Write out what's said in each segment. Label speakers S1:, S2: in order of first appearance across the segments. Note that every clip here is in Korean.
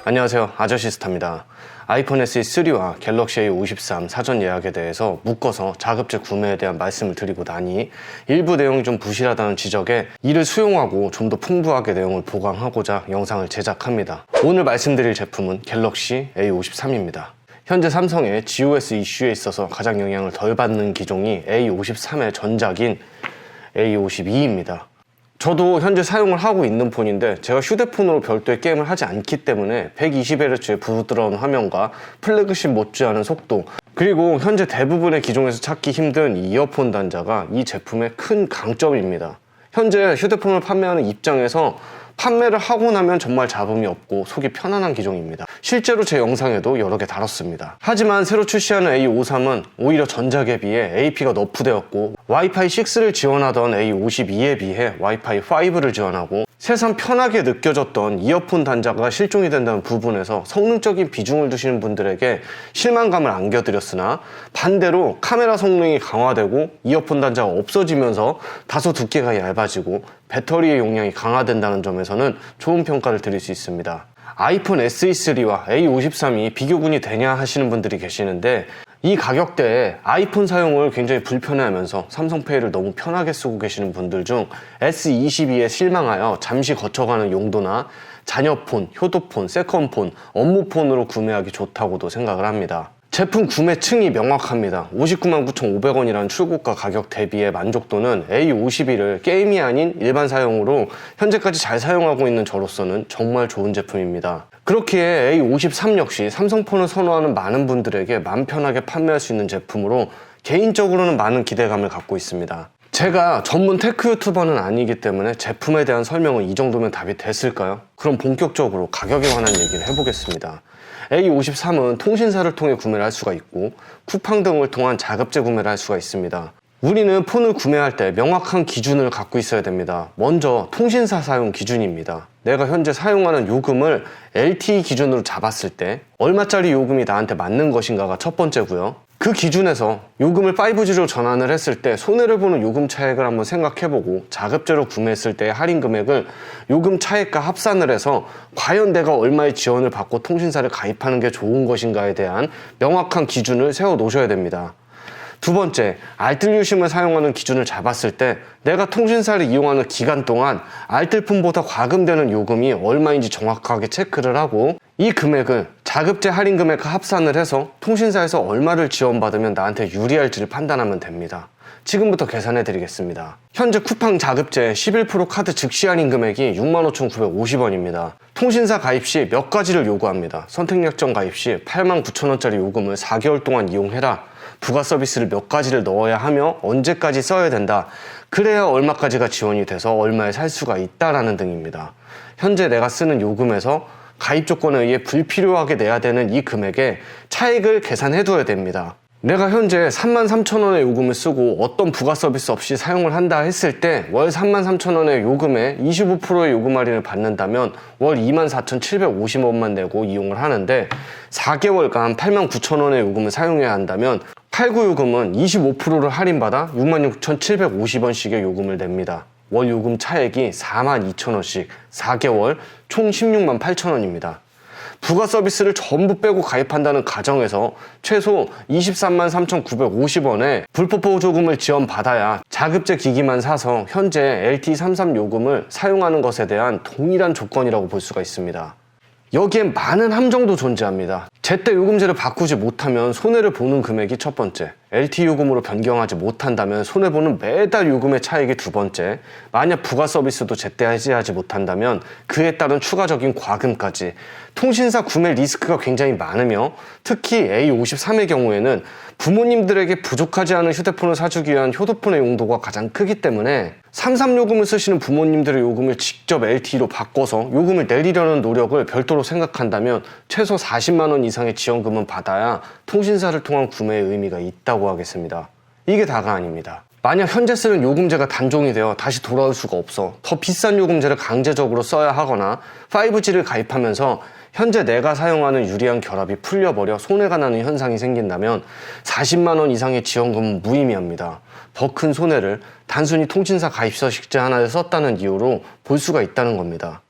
S1: 안녕하세요, 아저씨스타입니다. 아이폰 SE3와 갤럭시 A53 사전 예약에 대해서 묶어서 자급제 구매에 대한 말씀을 드리고 나니 일부 내용이 좀 부실하다는 지적에 이를 수용하고 좀 더 풍부하게 내용을 보강하고자 영상을 제작합니다. 오늘 말씀드릴 제품은 갤럭시 A53입니다. 현재 삼성의 GOS 이슈에 있어서 가장 영향을 덜 받는 기종이 A53의 전작인 A52입니다. 저도 현재 사용을 하고 있는 폰인데 제가 휴대폰으로 별도의 게임을 하지 않기 때문에 120Hz의 부드러운 화면과 플래그십 못지않은 속도, 그리고 현재 대부분의 기종에서 찾기 힘든 이어폰 단자가 이 제품의 큰 강점입니다. 현재 휴대폰을 판매하는 입장에서 판매를 하고 나면 정말 잡음이 없고 속이 편안한 기종입니다. 실제로 제 영상에도 여러 개 다뤘습니다. 하지만 새로 출시하는 A53은 오히려 전작에 비해 AP가 너프되었고 와이파이 6를 지원하던 A52에 비해 와이파이 5를 지원하고 새삼 편하게 느껴졌던 이어폰 단자가 실종이 된다는 부분에서 성능적인 비중을 두시는 분들에게 실망감을 안겨드렸으나, 반대로 카메라 성능이 강화되고 이어폰 단자가 없어지면서 다소 두께가 얇아지고 배터리의 용량이 강화된다는 점에서는 좋은 평가를 드릴 수 있습니다. 아이폰 SE3와 A53이 비교군이 되냐 하시는 분들이 계시는데, 이 가격대에 아이폰 사용을 굉장히 불편해하면서 삼성페이를 너무 편하게 쓰고 계시는 분들 중 S22에 실망하여 잠시 거쳐가는 용도나 자녀폰, 효도폰, 세컨폰, 업무폰으로 구매하기 좋다고도 생각을 합니다. 제품 구매층이 명확합니다. 599,500원이라는 출고가 가격 대비의 만족도는 A52를 게임이 아닌 일반 사용으로 현재까지 잘 사용하고 있는 저로서는 정말 좋은 제품입니다. 그렇기에 A53 역시 삼성폰을 선호하는 많은 분들에게 마음 편하게 판매할 수 있는 제품으로 개인적으로는 많은 기대감을 갖고 있습니다. 제가 전문 테크 유튜버는 아니기 때문에 제품에 대한 설명은 이 정도면 답이 됐을까요? 그럼 본격적으로 가격에 관한 얘기를 해보겠습니다. A53은 통신사를 통해 구매를 할 수가 있고 쿠팡 등을 통한 자급제 구매를 할 수가 있습니다. 우리는 폰을 구매할 때 명확한 기준을 갖고 있어야 됩니다. 먼저 통신사 사용 기준입니다. 내가 현재 사용하는 요금을 LTE 기준으로 잡았을 때 얼마짜리 요금이 나한테 맞는 것인가가 첫 번째고요. 그 기준에서 요금을 5G로 전환을 했을 때 손해를 보는 요금 차액을 한번 생각해보고 자급제로 구매했을 때의 할인 금액을 요금 차액과 합산을 해서 과연 내가 얼마의 지원을 받고 통신사를 가입하는 게 좋은 것인가에 대한 명확한 기준을 세워 놓으셔야 됩니다. 두 번째, 알뜰유심을 사용하는 기준을 잡았을 때 내가 통신사를 이용하는 기간 동안 알뜰폰보다 과금되는 요금이 얼마인지 정확하게 체크를 하고 이 금액을 자급제 할인 금액과 합산을 해서 통신사에서 얼마를 지원받으면 나한테 유리할지를 판단하면 됩니다. 지금부터 계산해 드리겠습니다. 현재 쿠팡 자급제 11% 카드 즉시 할인 금액이 65,950원입니다. 통신사 가입 시 몇 가지를 요구합니다. 선택약정 가입 시 89,000원짜리 요금을 4개월 동안 이용해라. 부가 서비스를 몇 가지를 넣어야 하며 언제까지 써야 된다. 그래야 얼마까지가 지원이 돼서 얼마에 살 수가 있다라는 등입니다. 현재 내가 쓰는 요금에서 가입 조건에 의해 불필요하게 내야 되는 이 금액에 차익을 계산해 둬야 됩니다. 내가 현재 33,000원의 요금을 쓰고 어떤 부가 서비스 없이 사용을 한다 했을 때 월 33,000원의 요금에 25%의 요금 할인을 받는다면 월 24,750원만 내고 이용을 하는데 4개월간 89,000원의 요금을 사용해야 한다면 89 요금은 25%를 할인받아 66,750원씩의 요금을 냅니다. 월 요금 차액이 42,000원씩 4개월 총 168,000원입니다. 부가 서비스를 전부 빼고 가입한다는 가정에서 최소 233,950원의 불법 보조금을 지원받아야 자급제 기기만 사서 현재 LTE33 요금을 사용하는 것에 대한 동일한 조건이라고 볼 수가 있습니다. 여기엔 많은 함정도 존재합니다. 제때 요금제를 바꾸지 못하면 손해를 보는 금액이 첫 번째, LTE 요금으로 변경하지 못한다면 손해보는 매달 요금의 차익이 두 번째, 만약 부가 서비스도 제때 해지하지 못한다면 그에 따른 추가적인 과금까지, 통신사 구매 리스크가 굉장히 많으며 특히 A53의 경우에는 부모님들에게 부족하지 않은 휴대폰을 사주기 위한 효도폰의 용도가 가장 크기 때문에 33 요금을 쓰시는 부모님들의 요금을 직접 LTE로 바꿔서 요금을 내리려는 노력을 별도로 생각한다면 최소 40만원 이상의 지원금은 받아야 통신사를 통한 구매의 의미가 있다고 하겠습니다. 이게 다가 아닙니다. 만약 현재 쓰는 요금제가 단종이 되어 다시 돌아올 수가 없어 더 비싼 요금제를 강제적으로 써야 하거나 5G를 가입하면서 현재 내가 사용하는 유리한 결합이 풀려버려 손해가 나는 현상이 생긴다면 40만원 이상의 지원금은 무의미합니다. 더 큰 손해를 단순히 통신사 가입 서식지 하나를 썼다는 이유로 볼 수가 있다는 겁니다.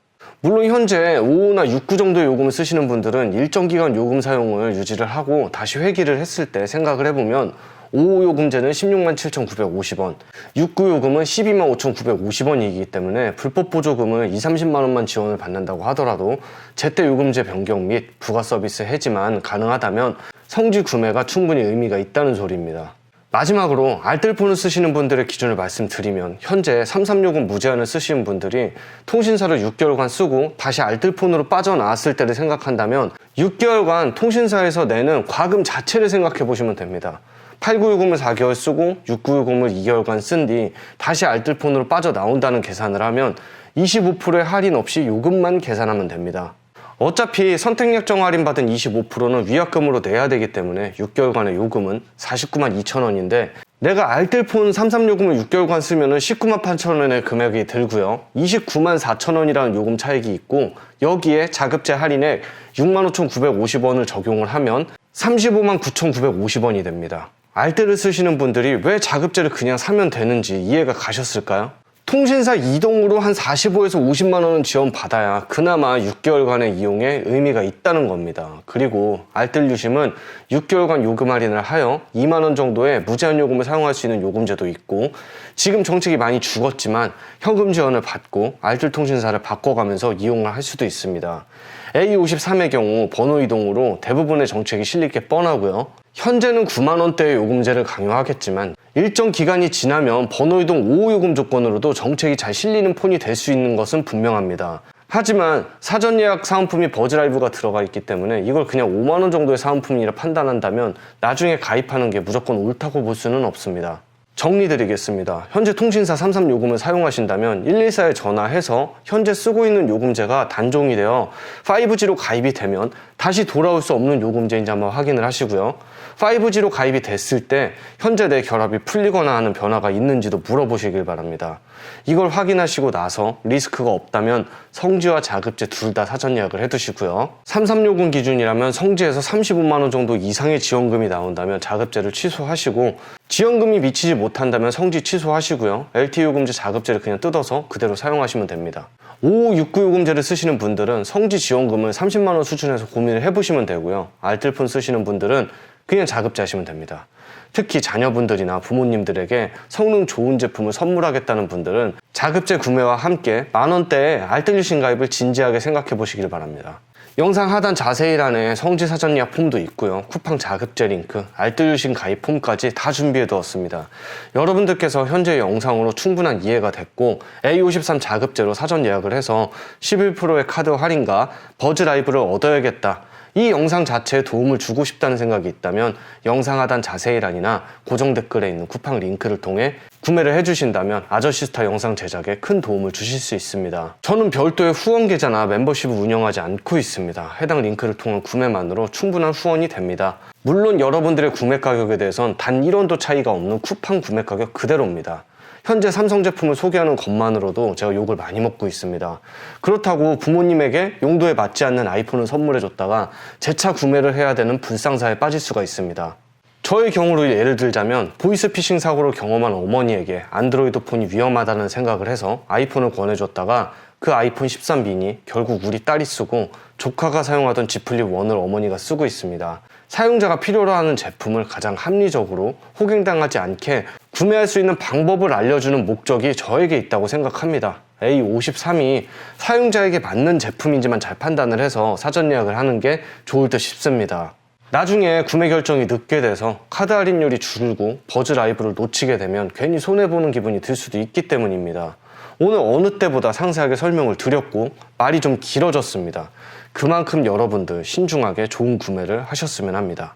S1: 물론 현재 55나 69 정도의 요금을 쓰시는 분들은 일정 기간 요금 사용을 유지를 하고 다시 회기를 했을 때 생각을 해보면 55 요금제는 16만 7,950원, 69 요금은 12만 5,950원이기 때문에 불법 보조금을 20-30만 원만 지원을 받는다고 하더라도 제때 요금제 변경 및 부가 서비스 해지만 가능하다면 성지 구매가 충분히 의미가 있다는 소리입니다. 마지막으로 알뜰폰을 쓰시는 분들의 기준을 말씀드리면 현재 33요금 무제한을 쓰시는 분들이 통신사를 6개월간 쓰고 다시 알뜰폰으로 빠져나왔을 때를 생각한다면 6개월간 통신사에서 내는 과금 자체를 생각해 보시면 됩니다. 89요금을 4개월 쓰고 69요금을 2개월간 쓴 뒤 다시 알뜰폰으로 빠져나온다는 계산을 하면 25%의 할인 없이 요금만 계산하면 됩니다. 어차피 선택약정 할인받은 25%는 위약금으로 내야 되기 때문에 6개월간의 요금은 49만 2천원인데 내가 알뜰폰 33요금을 6개월간 쓰면 19만 8천원의 금액이 들고요. 29만 4천원이라는 요금 차익이 있고 여기에 자급제 할인액 6만 5,950원을 적용을 하면 35만 9,950원이 됩니다. 알뜰을 쓰시는 분들이 왜 자급제를 그냥 사면 되는지 이해가 가셨을까요? 통신사 이동으로 한 45에서 50만 원은 지원받아야 그나마 6개월간의 이용에 의미가 있다는 겁니다. 그리고 알뜰 유심은 6개월간 요금 할인을 하여 2만 원 정도의 무제한 요금을 사용할 수 있는 요금제도 있고 지금 정책이 많이 죽었지만 현금 지원을 받고 알뜰 통신사를 바꿔가면서 이용을 할 수도 있습니다. A53의 경우 번호 이동으로 대부분의 정책이 실릴 게 뻔하고요. 현재는 9만 원대의 요금제를 강요하겠지만 일정 기간이 지나면 번호이동 5호 요금 조건으로도 정책이 잘 실리는 폰이 될 수 있는 것은 분명합니다. 하지만 사전 예약 사은품이 버즈라이브가 들어가 있기 때문에 이걸 그냥 5만 원 정도의 사은품이라 판단한다면 나중에 가입하는 게 무조건 옳다고 볼 수는 없습니다. 정리드리겠습니다. 현재 통신사 33요금을 사용하신다면 114에 전화해서 현재 쓰고 있는 요금제가 단종이 되어 5G로 가입이 되면 다시 돌아올 수 없는 요금제인지 한번 확인을 하시고요. 5G로 가입이 됐을 때 현재 내 결합이 풀리거나 하는 변화가 있는지도 물어보시길 바랍니다. 이걸 확인하시고 나서 리스크가 없다면 성지와 자급제 둘 다 사전 예약을 해두시고요. 33요금 기준이라면 성지에서 35만 원 정도 이상의 지원금이 나온다면 자급제를 취소하시고 지원금이 미치지 못한다면 성지 취소하시고요. LTE 요금제 자급제를 그냥 뜯어서 그대로 사용하시면 됩니다. 5569 요금제를 쓰시는 분들은 성지 지원금을 30만 원 수준에서 고민을 해보시면 되고요. 알뜰폰 쓰시는 분들은 그냥 자급제 하시면 됩니다. 특히 자녀분들이나 부모님들에게 성능 좋은 제품을 선물하겠다는 분들은 자급제 구매와 함께 만원대의 알뜰유심 가입을 진지하게 생각해 보시길 바랍니다. 영상 하단 자세히란에 성지 사전 예약 폼도 있고요. 쿠팡 자급제 링크, 알뜰유심 가입 폼까지 다 준비해 두었습니다. 여러분들께서 현재 영상으로 충분한 이해가 됐고 A53 자급제로 사전 예약을 해서 11%의 카드 할인과 버즈 라이브를 얻어야겠다. 이 영상 자체에 도움을 주고 싶다는 생각이 있다면 영상 하단 자세히란이나 고정 댓글에 있는 쿠팡 링크를 통해 구매를 해주신다면 아저씨스타 영상 제작에 큰 도움을 주실 수 있습니다. 저는 별도의 후원 계좌나 멤버십을 운영하지 않고 있습니다. 해당 링크를 통한 구매만으로 충분한 후원이 됩니다. 물론 여러분들의 구매 가격에 대해선 단 1원도 차이가 없는 쿠팡 구매 가격 그대로입니다. 현재 삼성 제품을 소개하는 것만으로도 제가 욕을 많이 먹고 있습니다. 그렇다고 부모님에게 용도에 맞지 않는 아이폰을 선물해줬다가 재차 구매를 해야 되는 불상사에 빠질 수가 있습니다. 저의 경우로 예를 들자면 보이스피싱 사고를 경험한 어머니에게 안드로이드 폰이 위험하다는 생각을 해서 아이폰을 권해줬다가 그 아이폰 13 미니 결국 우리 딸이 쓰고 조카가 사용하던 Z 플립 1을 어머니가 쓰고 있습니다. 사용자가 필요로 하는 제품을 가장 합리적으로 호갱당하지 않게 구매할 수 있는 방법을 알려주는 목적이 저에게 있다고 생각합니다. A53이 사용자에게 맞는 제품인지만 잘 판단을 해서 사전 예약을 하는 게 좋을 듯 싶습니다. 나중에 구매 결정이 늦게 돼서 카드 할인율이 줄고 버즈 라이브를 놓치게 되면 괜히 손해보는 기분이 들 수도 있기 때문입니다. 오늘 어느 때보다 상세하게 설명을 드렸고 말이 좀 길어졌습니다. 그만큼 여러분들 신중하게 좋은 구매를 하셨으면 합니다.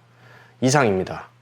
S1: 이상입니다.